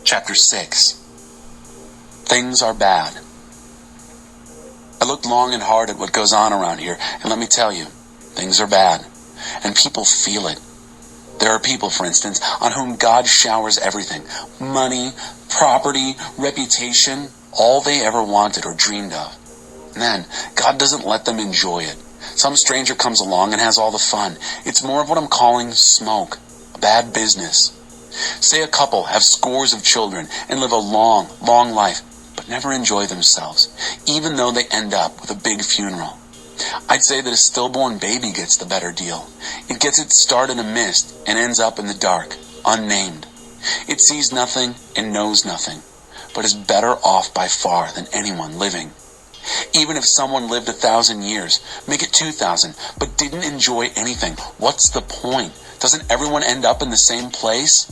Chapter 6. Things are bad. I looked long and hard at what goes on around here, and let me tell you, things are bad. And people feel it. There are people, for instance, on whom God showers everything. Money, property, reputation, all they ever wanted or dreamed of. And then, God doesn't let them enjoy it. Some stranger comes along and has all the fun. It's more of what I'm calling smoke. A bad business. Say a couple have scores of children and live a long, long life, but never enjoy themselves, even though they end up with a big funeral. I'd say that a stillborn baby gets the better deal. It gets its start in a mist and ends up in the dark, unnamed. It sees nothing and knows nothing, but is better off by far than anyone living. Even if someone lived 1,000 years, make it 2,000, but didn't enjoy anything, what's the point? Doesn't everyone end up in the same place?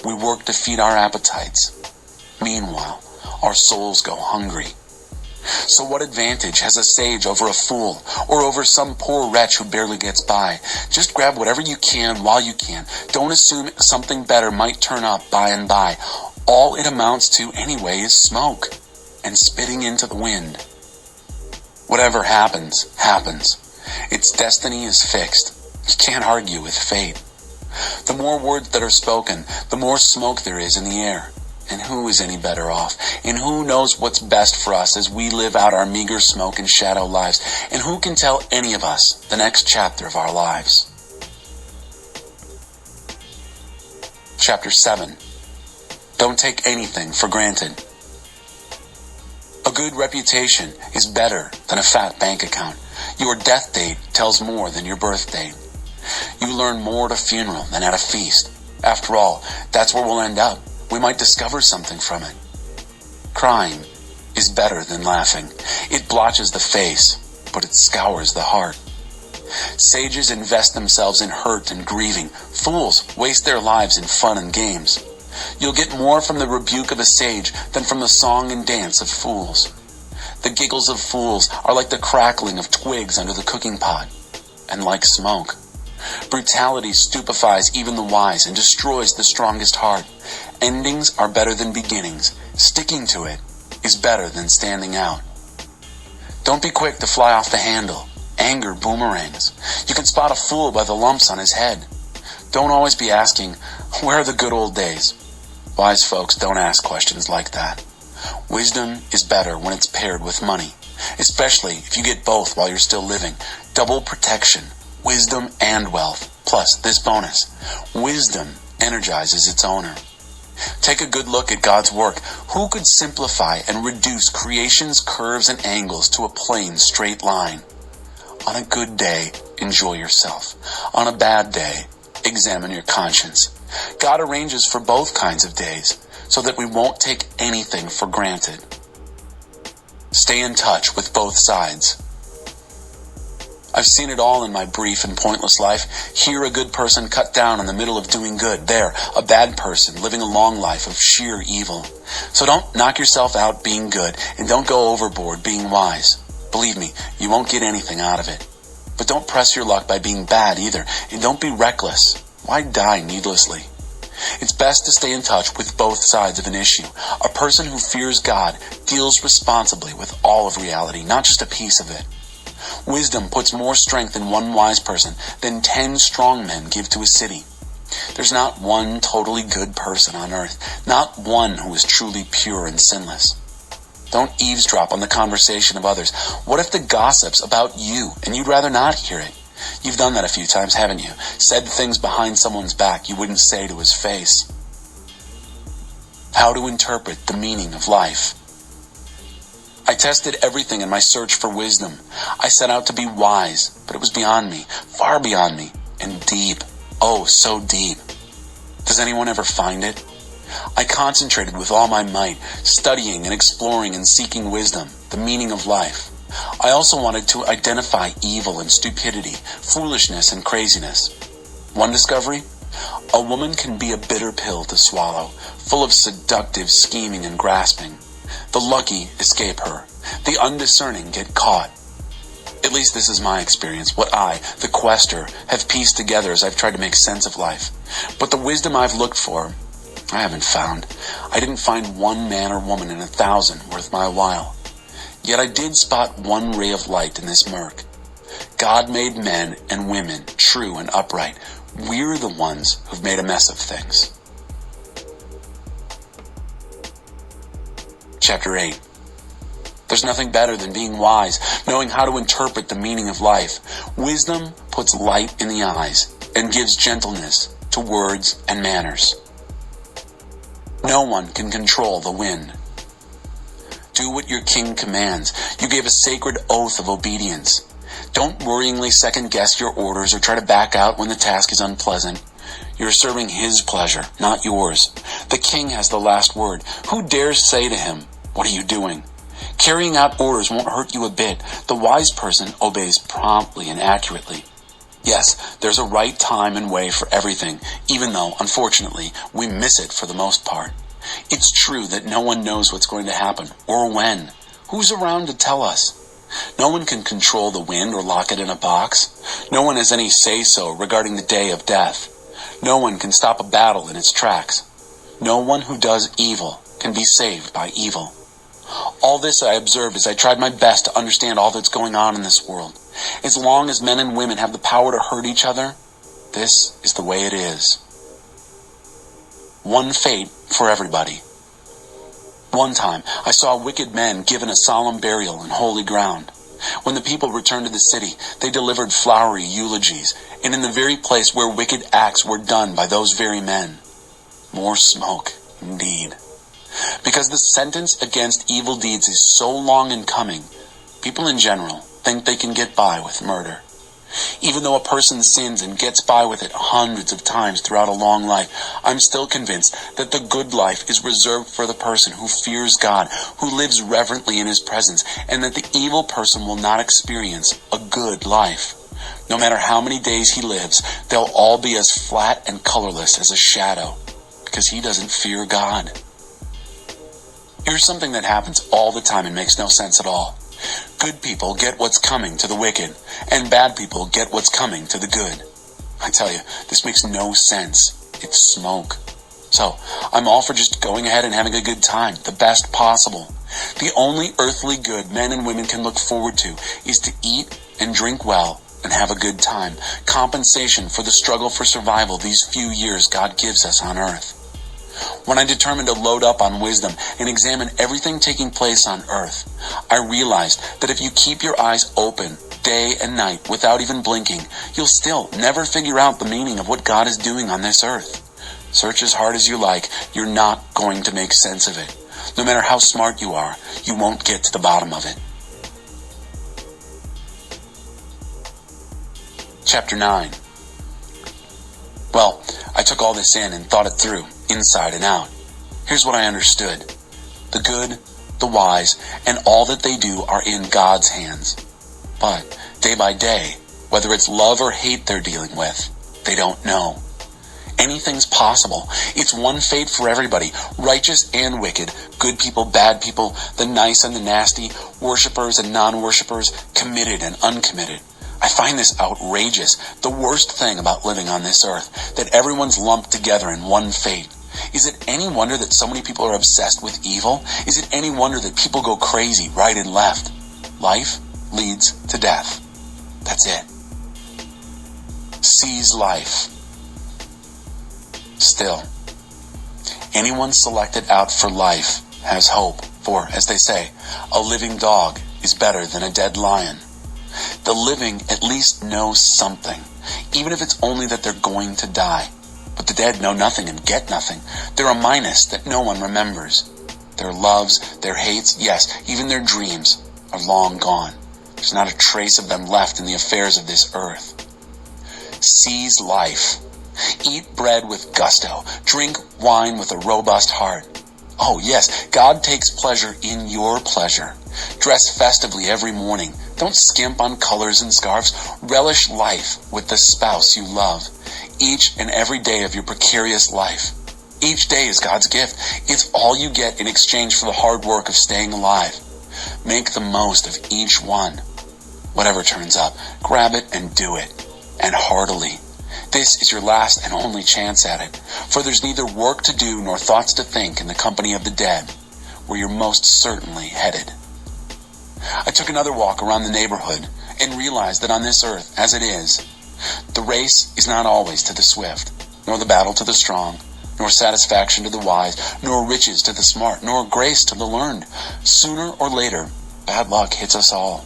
We work to feed our appetites. Meanwhile, our souls go hungry. So what advantage has a sage over a fool, or over some poor wretch who barely gets by? Just grab whatever you can while you can. Don't assume something better might turn up by and by. All it amounts to anyway is smoke, and spitting into the wind. Whatever happens, happens. Its destiny is fixed. You can't argue with fate. The more words that are spoken, the more smoke there is in the air. And who is any better off? And who knows what's best for us as we live out our meager smoke and shadow lives? And who can tell any of us the next chapter of our lives? Chapter 7. Don't take anything for granted. A good reputation is better than a fat bank account. Your death date tells more than your birth date. You learn more at a funeral than at a feast. After all, that's where we'll end up. We might discover something from it. Crying is better than laughing. It blotches the face, but it scours the heart. Sages invest themselves in hurt and grieving. Fools waste their lives in fun and games. You'll get more from the rebuke of a sage than from the song and dance of fools. The giggles of fools are like the crackling of twigs under the cooking pot, and like smoke. Brutality stupefies even the wise and destroys the strongest heart. Endings are better than beginnings. Sticking to it is better than standing out. Don't be quick to fly off the handle. Anger boomerangs. You can spot a fool by the lumps on his head. Don't always be asking, where are the good old days? Wise folks don't ask questions like that. Wisdom is better when it's paired with money, especially if you get both while you're still living. Double protection. Wisdom and wealth, plus this bonus. Wisdom energizes its owner. Take a good look at God's work. Who could simplify and reduce creation's curves and angles to a plain, straight line? On a good day, enjoy yourself. On a bad day, examine your conscience. God arranges for both kinds of days, so that we won't take anything for granted. Stay in touch with both sides. I've seen it all in my brief and pointless life. Here a good person cut down in the middle of doing good. There, a bad person living a long life of sheer evil. So don't knock yourself out being good, and don't go overboard being wise. Believe me, you won't get anything out of it. But don't press your luck by being bad either, and don't be reckless. Why die needlessly? It's best to stay in touch with both sides of an issue. A person who fears God deals responsibly with all of reality, not just a piece of it. Wisdom puts more strength in one wise person than 10 strong men give to a city. There's not one totally good person on earth, not one who is truly pure and sinless. Don't eavesdrop on the conversation of others. What if the gossip's about you and you'd rather not hear it? You've done that a few times, haven't you? Said things behind someone's back you wouldn't say to his face. How to interpret the meaning of life. I tested everything in my search for wisdom. I set out to be wise, but it was beyond me, far beyond me, and deep. Oh, so deep. Does anyone ever find it? I concentrated with all my might, studying and exploring and seeking wisdom, the meaning of life. I also wanted to identify evil and stupidity, foolishness and craziness. One discovery? A woman can be a bitter pill to swallow, full of seductive scheming and grasping. The lucky escape her. The undiscerning get caught. At least this is my experience, what I, the quester, have pieced together as I've tried to make sense of life. But the wisdom I've looked for I haven't found. I didn't find one man or woman in 1,000 worth my while. Yet I did spot one ray of light in this murk. God made men and women true and upright. We're the ones who've made a mess of things. Chapter 8. There's nothing better than being wise, knowing how to interpret the meaning of life. Wisdom puts light in the eyes and gives gentleness to words and manners. No one can control the wind. Do what your king commands. You gave a sacred oath of obedience. Don't worryingly second-guess your orders or try to back out when the task is unpleasant. You're serving his pleasure, not yours. The king has the last word. Who dares say to him, "What are you doing?" Carrying out orders won't hurt you a bit. The wise person obeys promptly and accurately. Yes, there's a right time and way for everything, even though, unfortunately, we miss it for the most part. It's true that no one knows what's going to happen, or when. Who's around to tell us? No one can control the wind or lock it in a box. No one has any say-so regarding the day of death. No one can stop a battle in its tracks. No one who does evil can be saved by evil. All this I observed as I tried my best to understand all that's going on in this world. As long as men and women have the power to hurt each other, this is the way it is. One fate for everybody. One time, I saw wicked men given a solemn burial in holy ground. When the people returned to the city, they delivered flowery eulogies, and in the very place where wicked acts were done by those very men. More smoke, indeed. Because the sentence against evil deeds is so long in coming, people in general think they can get by with murder. Even though a person sins and gets by with it hundreds of times throughout a long life, I'm still convinced that the good life is reserved for the person who fears God, who lives reverently in his presence, and that the evil person will not experience a good life. No matter how many days he lives, they'll all be as flat and colorless as a shadow, because he doesn't fear God. Here's something that happens all the time and makes no sense at all. Good people get what's coming to the wicked, and bad people get what's coming to the good. I tell you, this makes no sense. It's smoke. So, I'm all for just going ahead and having a good time, the best possible. The only earthly good men and women can look forward to is to eat and drink well and have a good time. Compensation for the struggle for survival these few years God gives us on earth. When I determined to load up on wisdom and examine everything taking place on earth, I realized that if you keep your eyes open day and night without even blinking, you'll still never figure out the meaning of what God is doing on this earth. Search as hard as you like, you're not going to make sense of it. No matter how smart you are, you won't get to the bottom of it. Chapter 9. Well, I took all this in and thought it through, inside and out. Here's what I understood. The good, the wise, and all that they do are in God's hands. But, day by day, whether it's love or hate they're dealing with, they don't know. Anything's possible. It's one fate for everybody, righteous and wicked, good people, bad people, the nice and the nasty, worshipers and non-worshipers, committed and uncommitted. I find this outrageous, the worst thing about living on this earth, that everyone's lumped together in one fate. Is it any wonder that so many people are obsessed with evil? Is it any wonder that people go crazy right and left? Life leads to death. That's it. Seize life. Still, anyone selected out for life has hope, for, as they say, a living dog is better than a dead lion. The living at least know something, even if it's only that they're going to die. But the dead know nothing and get nothing. They're a minus that no one remembers. Their loves, their hates, yes, even their dreams are long gone. There's not a trace of them left in the affairs of this earth. Seize life. Eat bread with gusto. Drink wine with a robust heart. Oh yes, God takes pleasure in your pleasure. Dress festively every morning. Don't skimp on colors and scarves. Relish life with the spouse you love. Each and every day of your precarious life. Each day is God's gift. It's all you get in exchange for the hard work of staying alive. Make the most of each one. Whatever turns up, grab it and do it. And heartily. This is your last and only chance at it, for there's neither work to do nor thoughts to think in the company of the dead, where you're most certainly headed. I took another walk around the neighborhood and realized that on this earth, as it is, the race is not always to the swift, nor the battle to the strong, nor satisfaction to the wise, nor riches to the smart, nor grace to the learned. Sooner or later, bad luck hits us all.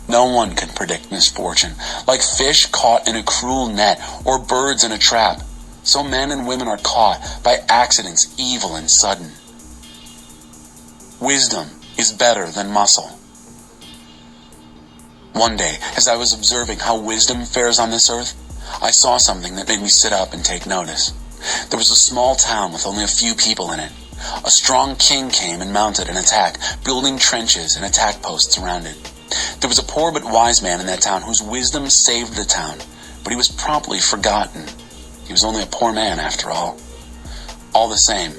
No one can predict misfortune. Like fish caught in a cruel net or birds in a trap, so men and women are caught by accidents evil and sudden. Wisdom is better than muscle. One day, as I was observing how wisdom fares on this earth, I saw something that made me sit up and take notice. There was a small town with only a few people in it. A strong king came and mounted an attack, building trenches and attack posts around it. There was a poor but wise man in that town whose wisdom saved the town, but he was promptly forgotten. He was only a poor man after all. All the same,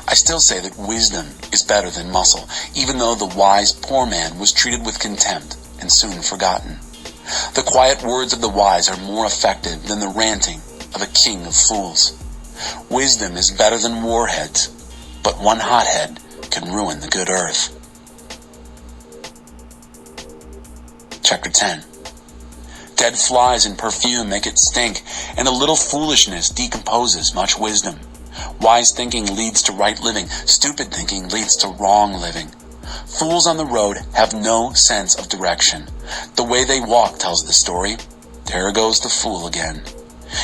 I still say that wisdom is better than muscle, even though the wise poor man was treated with contempt and soon forgotten. The quiet words of the wise are more effective than the ranting of a king of fools. Wisdom is better than warheads, but one hothead can ruin the good earth. Chapter 10. Dead flies and perfume make it stink, and a little foolishness decomposes much wisdom. Wise thinking leads to right living. Stupid thinking leads to wrong living. Fools on the road have no sense of direction. The way they walk tells the story. There goes the fool again.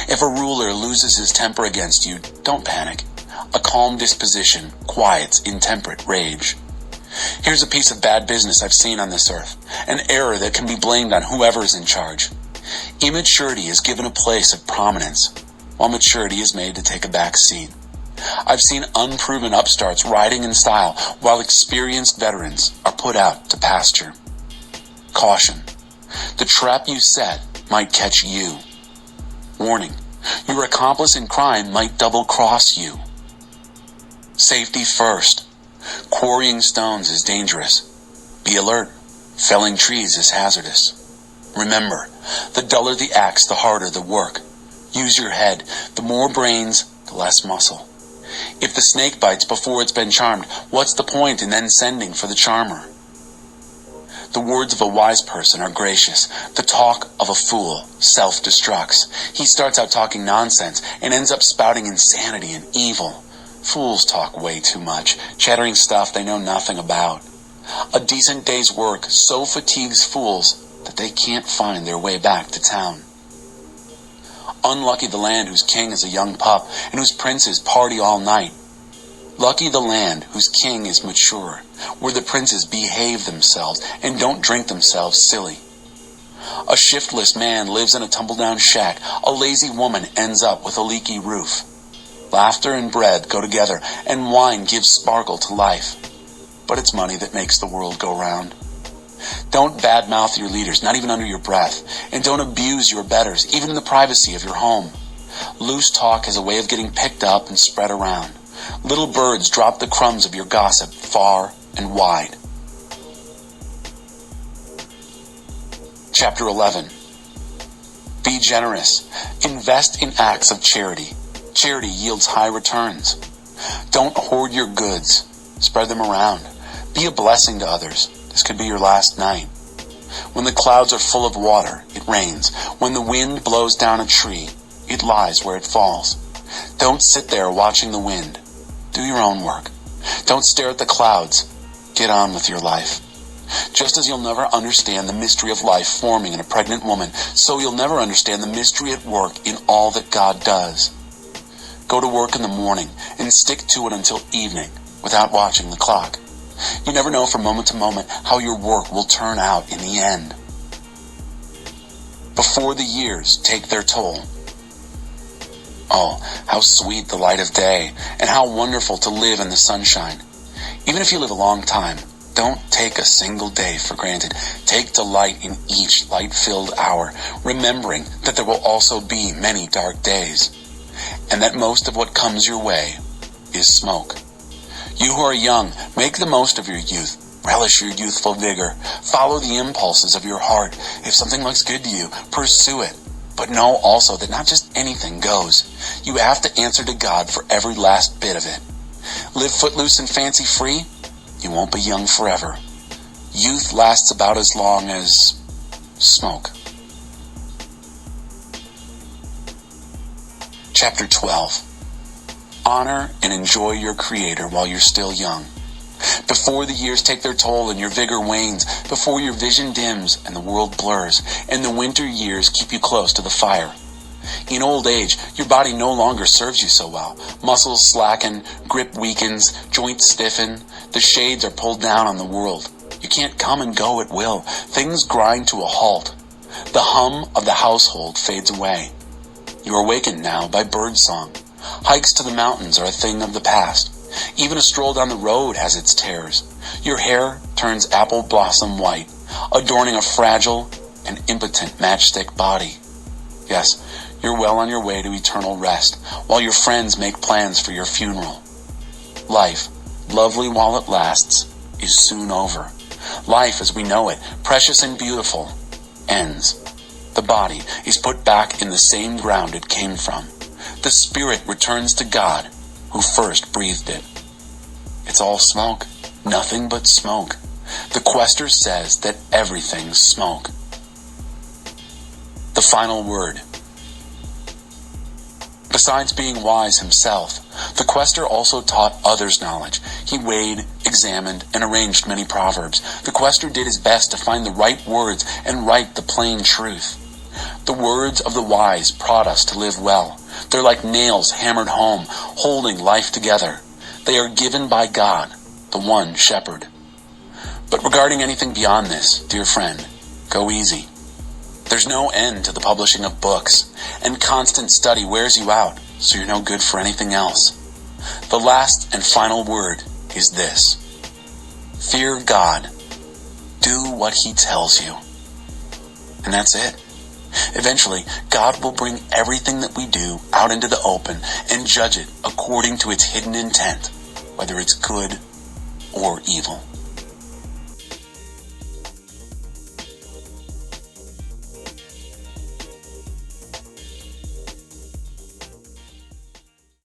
If a ruler loses his temper against you, don't panic. A calm disposition quiets intemperate rage. Here's a piece of bad business I've seen on this earth, an error that can be blamed on whoever is in charge. Immaturity is given a place of prominence, while maturity is made to take a back seat. I've seen unproven upstarts riding in style, while experienced veterans are put out to pasture. Caution. The trap you set might catch you. Warning. Your accomplice in crime might double-cross you. Safety first. Quarrying stones is dangerous. Be alert. Felling trees is hazardous. Remember, the duller the axe, the harder the work. Use your head. The more brains, the less muscle. If the snake bites before it's been charmed, what's the point in then sending for the charmer? The words of a wise person are gracious. The talk of a fool self-destructs. He starts out talking nonsense and ends up spouting insanity and evil. Fools talk way too much, chattering stuff they know nothing about. A decent day's work so fatigues fools that they can't find their way back to town. Unlucky the land whose king is a young pup and whose princes party all night. Lucky the land whose king is mature, where the princes behave themselves and don't drink themselves silly. A shiftless man lives in a tumble-down shack. A lazy woman ends up with a leaky roof. Laughter and bread go together, and wine gives sparkle to life. But it's money that makes the world go round. Don't badmouth your leaders, not even under your breath, and don't abuse your betters, even in the privacy of your home. Loose talk has a way of getting picked up and spread around. Little birds drop the crumbs of your gossip far and wide. Chapter 11. Be generous. Invest in acts of charity. Charity yields high returns. Don't hoard your goods. Spread them around. Be a blessing to others. This could be your last night. When the clouds are full of water, it rains. When the wind blows down a tree, it lies where it falls. Don't sit there watching the wind. Do your own work. Don't stare at the clouds. Get on with your life. Just as you'll never understand the mystery of life forming in a pregnant woman, so you'll never understand the mystery at work in all that God does. Go to work in the morning and stick to it until evening without watching the clock. You never know from moment to moment how your work will turn out in the end. Before the years take their toll. Oh, how sweet the light of day, and how wonderful to live in the sunshine. Even if you live a long time, don't take a single day for granted. Take delight in each light-filled hour, remembering that there will also be many dark days, and that most of what comes your way is smoke. You who are young, make the most of your youth. Relish your youthful vigor. Follow the impulses of your heart. If something looks good to you, pursue it. But know also that not just anything goes. You have to answer to God for every last bit of it. Live footloose and fancy-free, you won't be young forever. Youth lasts about as long as smoke. Chapter 12. Honor and enjoy your Creator while you're still young. Before the years take their toll and your vigor wanes, before your vision dims and the world blurs, and the winter years keep you close to the fire. In old age, your body no longer serves you so well. Muscles slacken, grip weakens, joints stiffen. The shades are pulled down on the world. You can't come and go at will. Things grind to a halt. The hum of the household fades away. You are awakened now by birdsong. Hikes to the mountains are a thing of the past. Even a stroll down the road has its terrors. Your hair turns apple blossom white, adorning a fragile and impotent matchstick body. Yes, you're well on your way to eternal rest, while your friends make plans for your funeral. Life, lovely while it lasts, is soon over. Life as we know it, precious and beautiful, ends. The body is put back in the same ground it came from. The spirit returns to God, who first breathed it. It's all smoke, nothing but smoke. The quester says that everything's smoke. The final word. Besides being wise himself, the quester also taught others knowledge. He weighed, examined, and arranged many proverbs. The quester did his best to find the right words and write the plain truth. The words of the wise prod us to live well. They're like nails hammered home, holding life together. They are given by God, the one shepherd. But regarding anything beyond this, dear friend, go easy. There's no end to the publishing of books, and constant study wears you out, so you're no good for anything else. The last and final word is this: fear God. Do what He tells you. And that's it. Eventually, God will bring everything that we do out into the open and judge it according to its hidden intent, whether it's good or evil.